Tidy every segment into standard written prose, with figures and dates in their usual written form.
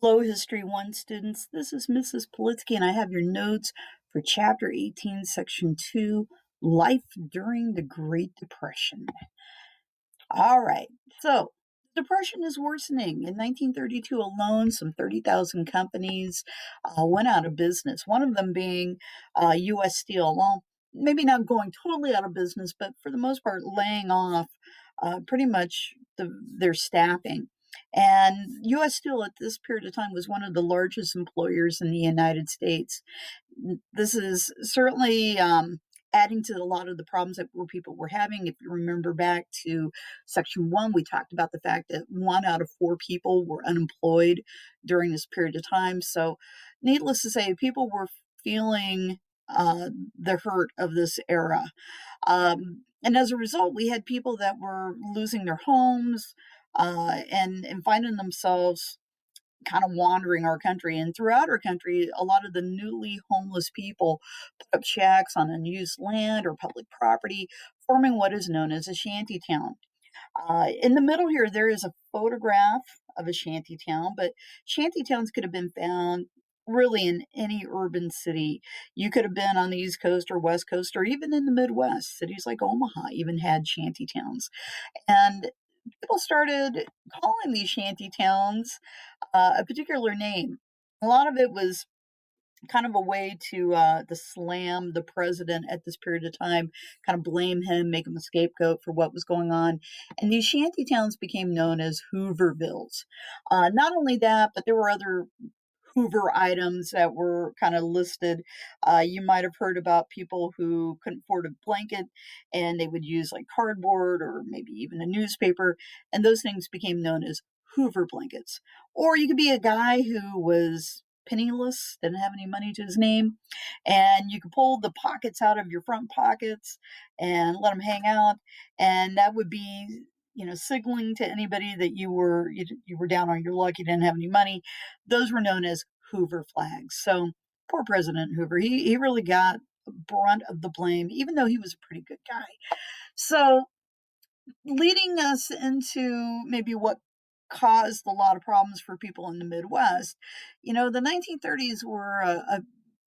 Hello, History 1 students. This is Mrs. Politsky, and I have your notes for Chapter 18, Section 2, Life During the Great Depression. All right, so depression is worsening. In 1932 alone, some 30,000 companies went out of business, one of them being U.S. Steel. Well, maybe not going totally out of business, but for the most part, laying off pretty much their staffing. And U.S. Steel at this period of time was one of the largest employers in the United States. This is certainly adding to a lot of the problems that people were having. If you remember back to Section 1, we talked about the fact that 1 out of 4 people were unemployed during this period of time. So, needless to say, people were feeling the hurt of this era. And as a result, we had people that were losing their homes and finding themselves kind of wandering our country. And throughout our country, a lot of the newly homeless people put up shacks on unused land or public property, forming what is known as a shanty town. In the middle here, there is a photograph of a shanty town, but shanty towns could have been found really in any urban city. You could have been on the East Coast or West Coast or even in the Midwest. Cities like Omaha even had shanty towns. And people started calling these shanty towns a particular name. A lot of it was kind of a way to slam the president at this period of time, kind of blame him, make him a scapegoat for what was going on. And these shanty towns became known as Hoovervilles. Not only that, but there were other Hoover items that were kind of listed. You might have heard about people who couldn't afford a blanket and they would use like cardboard or maybe even a newspaper, and those things became known as Hoover blankets. Or you could be a guy who was penniless, didn't have any money to his name, and you could pull the pockets out of your front pockets and let them hang out, and that would be signaling to anybody that you were down on your luck, you didn't have any money. Those were known as Hoover flags. So poor President Hoover, he really got the brunt of the blame, even though he was a pretty good guy. So leading us into maybe what caused a lot of problems for people in the Midwest, the 1930s were a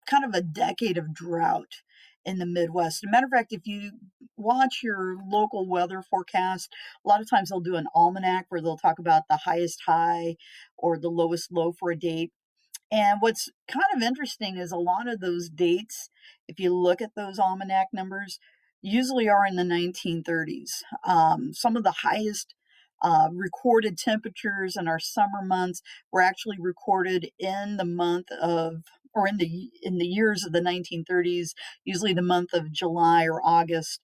kind of a decade of drought in the Midwest. As a matter of fact, if you watch your local weather forecast, a lot of times they'll do an almanac where they'll talk about the highest high or the lowest low for a date. And what's kind of interesting is a lot of those dates, if you look at those almanac numbers, usually are in the 1930s. Some of the highest recorded temperatures in our summer months were actually recorded in the month of, or in the years of the 1930s, usually the month of July or August.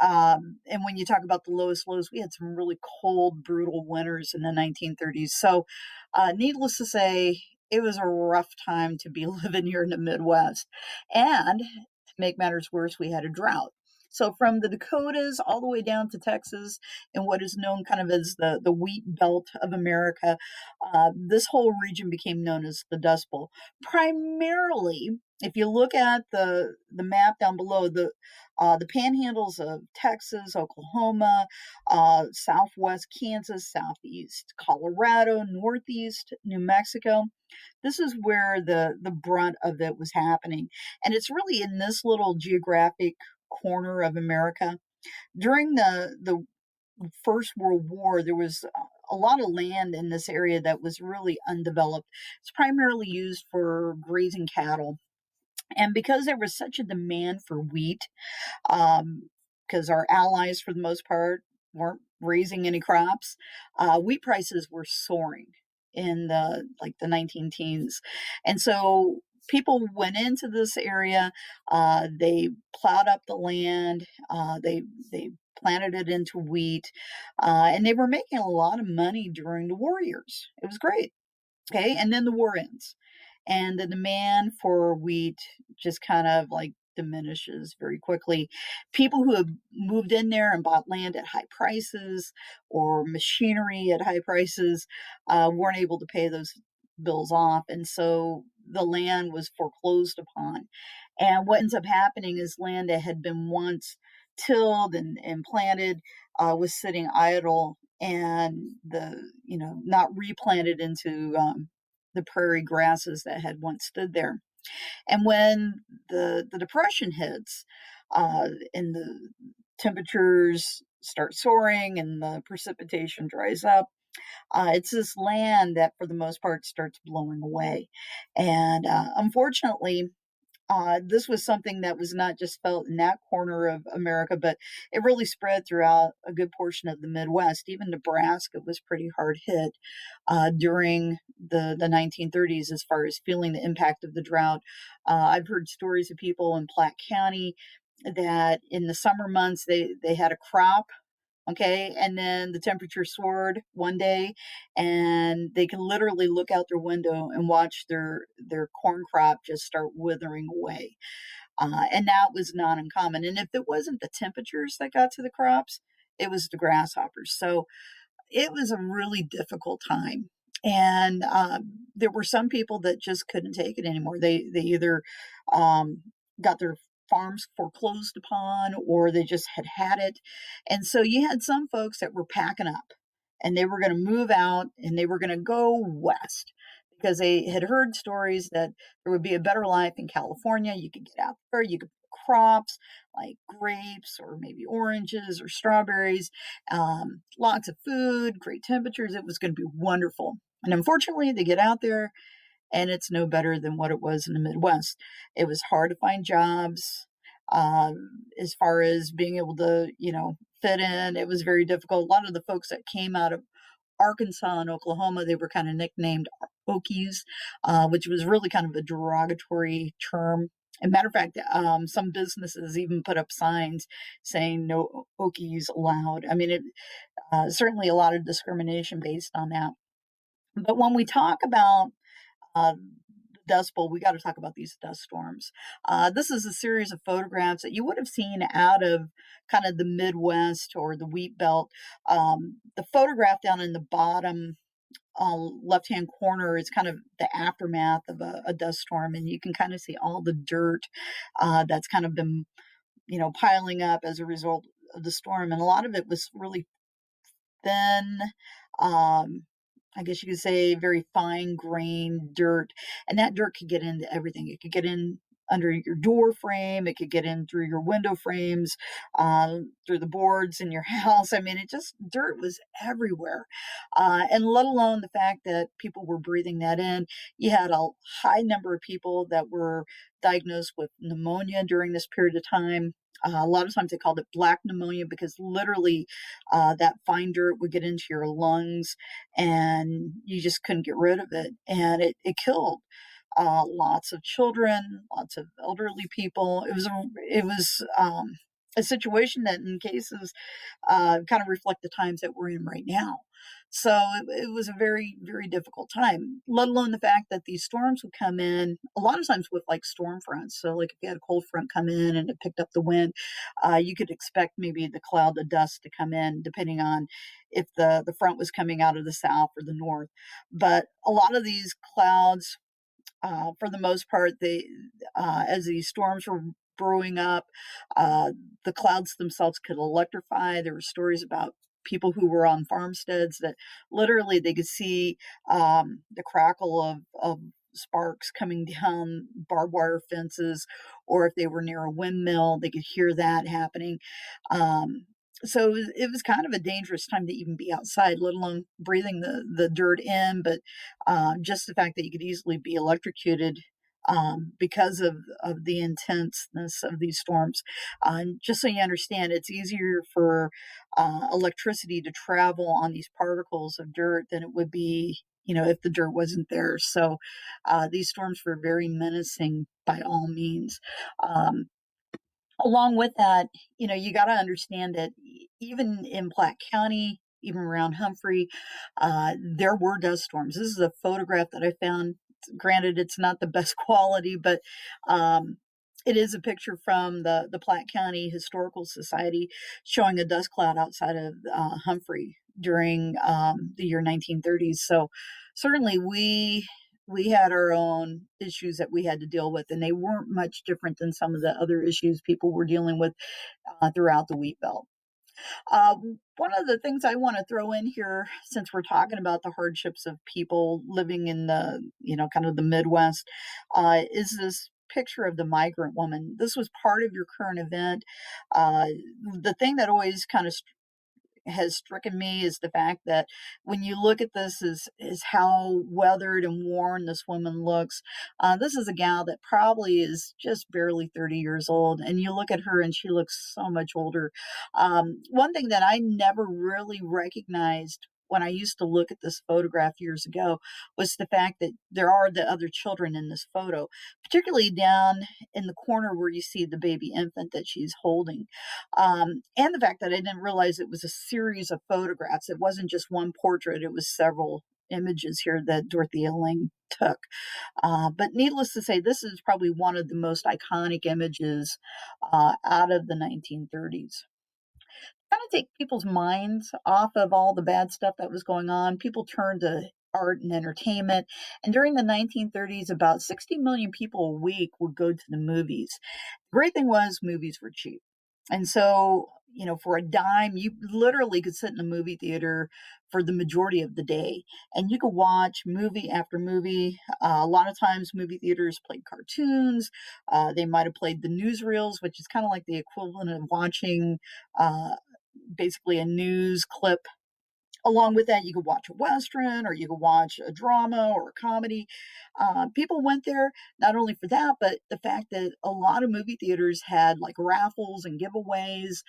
And when you talk about the lowest lows, we had some really cold, brutal winters in the 1930s. So, needless to say, it was a rough time to be living here in the Midwest. And to make matters worse, we had a drought. So, from the Dakotas all the way down to Texas, and what is known kind of as the wheat belt of America, this whole region became known as the Dust Bowl. Primarily, if you look at the map down below, the panhandles of Texas, Oklahoma, southwest Kansas, southeast Colorado, northeast New Mexico. This is where the brunt of it was happening. And it's really in this little geographic corner of America. During the First World War, there was a lot of land in this area that was really undeveloped. It's primarily used for grazing cattle. And because there was such a demand for wheat, because our allies, for the most part, weren't raising any crops, wheat prices were soaring in the 19 teens, and so people went into this area. They plowed up the land. They planted it into wheat, and they were making a lot of money during the war years. It was great. Okay, and then the war ends, and the demand for wheat just kind of like diminishes very quickly. People who have moved in there and bought land at high prices or machinery at high prices weren't able to pay those bills off, and so the land was foreclosed upon. And what ends up happening is land that had been once tilled and planted was sitting idle and not replanted into the prairie grasses that had once stood there. And when the depression hits, and the temperatures start soaring and the precipitation dries up, it's this land that, for the most part, starts blowing away. And unfortunately, this was something that was not just felt in that corner of America, but it really spread throughout a good portion of the Midwest. Even Nebraska was pretty hard hit during the 1930s as far as feeling the impact of the drought. I've heard stories of people in Platte County that in the summer months they had a crop. Okay, and then the temperature soared one day, and they could literally look out their window and watch their corn crop just start withering away. And that was not uncommon. And if it wasn't the temperatures that got to the crops, it was the grasshoppers. So it was a really difficult time. And there were some people that just couldn't take it anymore. They either um, got their farms foreclosed upon, or they just had it. And so you had some folks that were packing up, and they were going to move out, and they were going to go west because they had heard stories that there would be a better life in California. You could get out there, you could crops like grapes or maybe oranges or strawberries, lots of food, great temperatures. It was going to be wonderful. And unfortunately, they get out there and it's no better than what it was in the Midwest. It was hard to find jobs. As far as being able to, fit in, it was very difficult. A lot of the folks that came out of Arkansas and Oklahoma, they were kind of nicknamed Okies, which was really kind of a derogatory term. And matter of fact, some businesses even put up signs saying no Okies allowed. I mean, it certainly a lot of discrimination based on that. But when we talk about the Dust Bowl, we got to talk about these dust storms. This is a series of photographs that you would have seen out of kind of the Midwest or the Wheat Belt. The photograph down in the bottom left-hand corner is kind of the aftermath of a dust storm, and you can kind of see all the dirt that's kind of been, piling up as a result of the storm, and a lot of it was really thin, um, I guess you could say very fine grained dirt. And that dirt could get into everything. It could get in under your door frame, it could get in through your window frames, through the boards in your house. I mean, dirt was everywhere. And let alone the fact that people were breathing that in. You had a high number of people that were diagnosed with pneumonia during this period of time. A lot of times they called it black pneumonia because literally that fine dirt would get into your lungs and you just couldn't get rid of it. And it killed lots of children, lots of elderly people. It was a situation that, in cases, kind of reflect the times that we're in right now. So it was a very, very difficult time, let alone the fact that these storms would come in a lot of times with like storm fronts. So, like if you had a cold front come in and it picked up the wind, you could expect maybe the cloud of dust to come in, depending on if the front was coming out of the south or the north. But a lot of these clouds, for the most part, as these storms were brewing up, uh, the clouds themselves could electrify. There were stories about people who were on farmsteads that literally they could see the crackle of sparks coming down barbed wire fences, or if they were near a windmill, they could hear that happening. Um, so it was kind of a dangerous time to even be outside, let alone breathing the dirt in. But just the fact that you could easily be electrocuted because of the intenseness of these storms. Just so you understand, it's easier for electricity to travel on these particles of dirt than it would be, if the dirt wasn't there. So these storms were very menacing by all means. Um, Along with that, you got to understand that even in Platte County, even around Humphrey, there were dust storms. This is a photograph that I found. Granted, it's not the best quality, but um, it is a picture from the Platte County Historical Society showing a dust cloud outside of Humphrey during the year 1930s. So certainly we had our own issues that we had to deal with, and they weren't much different than some of the other issues people were dealing with throughout the wheat belt. One of the things I want to throw in here, since we're talking about the hardships of people living in the, kind of the Midwest, is this picture of the migrant woman. This was part of your current event. Uh, the thing that always kind of has stricken me is the fact that when you look at this is how weathered and worn this woman looks. This is a gal that probably is just barely 30 years old, and you look at her and she looks so much older. One thing that I never really recognized when I used to look at this photograph years ago was the fact that there are the other children in this photo, particularly down in the corner where you see the baby infant that she's holding. And the fact that I didn't realize it was a series of photographs. It wasn't just one portrait, it was several images here that Dorothea Lange took. But needless to say, this is probably one of the most iconic images out of the 1930s. Kind of take people's minds off of all the bad stuff that was going on. People turned to art and entertainment. And during the 1930s, about 60 million people a week would go to the movies. Great thing was movies were cheap. And so, for a dime, you literally could sit in a movie theater for the majority of the day and you could watch movie after movie. A lot of times, movie theaters played cartoons. They might have played the newsreels, which is kind of like the equivalent of watching uh, basically a news clip. Along with that, you could watch a Western or you could watch a drama or a comedy. People went there not only for that, but the fact that a lot of movie theaters had like raffles and giveaways.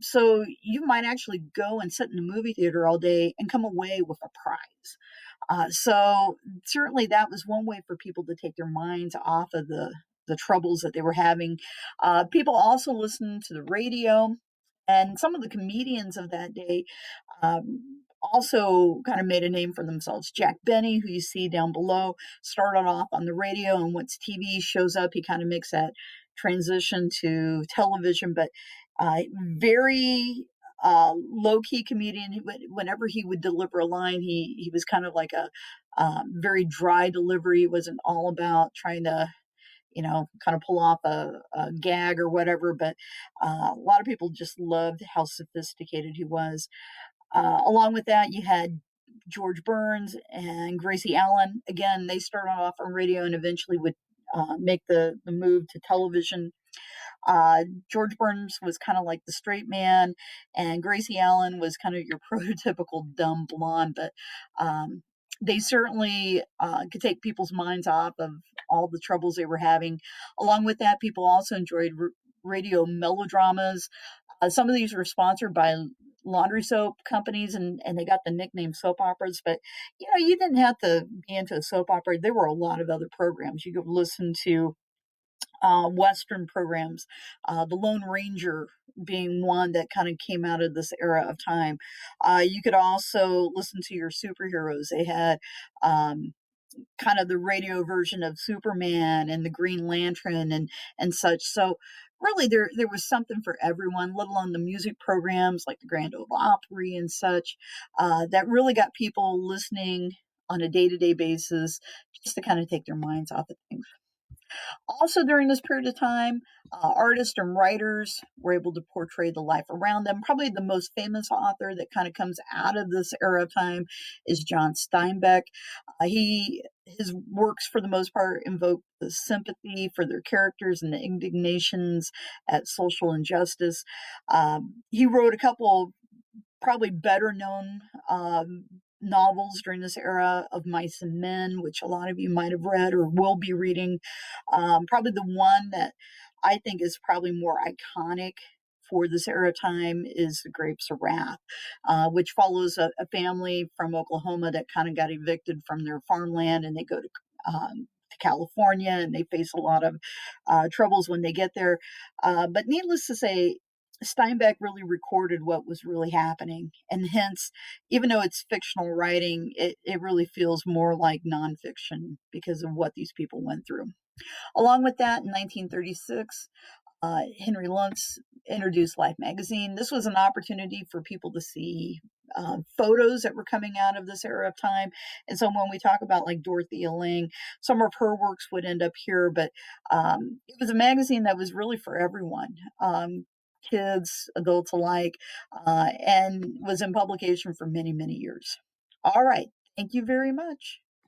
So you might actually go and sit in a movie theater all day and come away with a prize. So certainly that was one way for people to take their minds off of the troubles that they were having. People also listened to the radio, and some of the comedians of that day also kind of made a name for themselves. Jack Benny, who you see down below, started off on the radio, and once TV shows up, he kind of makes that transition to television. But very low key comedian. Whenever he would deliver a line, he was kind of like a very dry delivery. It wasn't all about trying to kind of pull off a gag or whatever. But a lot of people just loved how sophisticated he was. Along with that, you had George Burns and Gracie Allen. Again, they started off on radio and eventually would make the move to television. George Burns was kind of like the straight man, and Gracie Allen was kind of your prototypical dumb blonde. But they certainly could take people's minds off of all the troubles they were having. Along with that, people also enjoyed radio melodramas. Some of these were sponsored by laundry soap companies, and they got the nickname soap operas. But you didn't have to be into a soap opera. There were a lot of other programs you could listen to. Western programs, the Lone Ranger being one that kind of came out of this era of time. You could also listen to your superheroes. They had kind of the radio version of Superman and the Green Lantern and such. So really there was something for everyone, let alone the music programs like the Grand Ole Opry and such, that really got people listening on a day-to-day basis just to kind of take their minds off of things. Also, during this period of time, artists and writers were able to portray the life around them. Probably the most famous author that kind of comes out of this era of time is John Steinbeck. His works, for the most part, invoke the sympathy for their characters and the indignations at social injustice. He wrote a couple probably better known novels during this era of Mice and Men, which a lot of you might have read or will be reading. Probably the one that I think is probably more iconic for this era of time is The Grapes of Wrath, which follows a family from Oklahoma that kind of got evicted from their farmland and they go to California and they face a lot of troubles when they get there. But needless to say, Steinbeck really recorded what was really happening. And hence, even though it's fictional writing, it really feels more like nonfiction because of what these people went through. Along with that, in 1936, Henry Luntz introduced Life magazine. This was an opportunity for people to see photos that were coming out of this era of time. And so when we talk about like Dorothea Lange, some of her works would end up here, but it was a magazine that was really for everyone. kids, adults alike, and was in publication for many, many years. All right. Thank you very much.